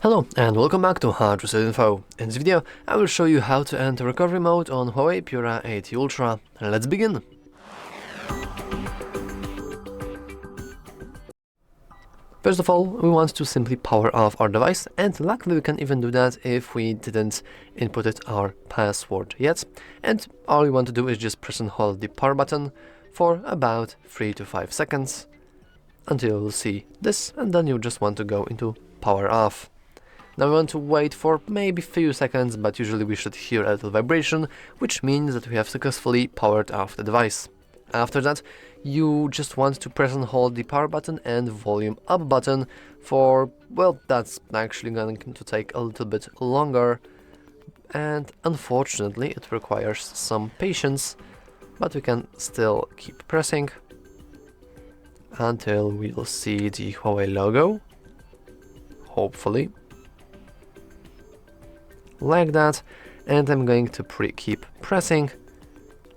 Hello and welcome back to HardReset.Info. In this video, I will show you how to enter recovery mode on HUAWEI Pura 80 Ultra. Let's begin! First of all, we want to simply power off our device, and luckily we can even do that if we didn't input our password yet. And all you want to do is just press and hold the power button for about 3 to 5 seconds until you'll see this, and then you just want to go into power off. Now we want to wait for maybe few seconds, but usually we should hear a little vibration, which means that we have successfully powered off the device. After that, you just want to press and hold the power button and volume up button for, well, that's actually going to take a little bit longer, and unfortunately it requires some patience, but we can still keep pressing until we'll see the HUAWEI logo, hopefully. Like that, and I'm going to keep pressing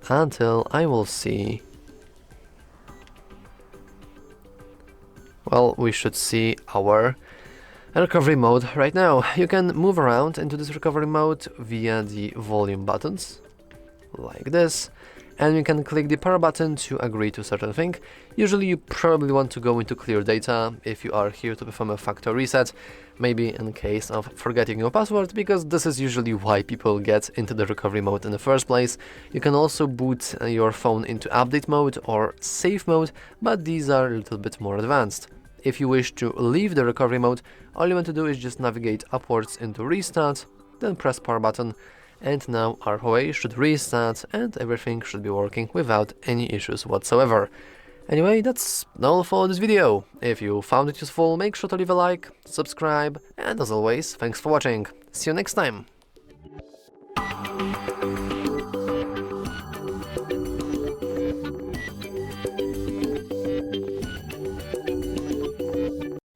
until I will see, well, we should see our recovery mode right now. You can move around into this recovery mode via the volume buttons, like this, and you can click the power button to agree to certain thing. Usually you probably want to go into clear data if you are here to perform a factory reset, maybe in case of forgetting your password, because this is usually why people get into the recovery mode in the first place. You can also boot your phone into update mode or safe mode, but these are a little bit more advanced. If you wish to leave the recovery mode, all you want to do is just navigate upwards into restart, then press power button, and now our HUAWEI should restart and everything should be working without any issues whatsoever. Anyway, that's all for this video. If you found it useful, make sure to leave a like, subscribe, and as always, thanks for watching. See you next time!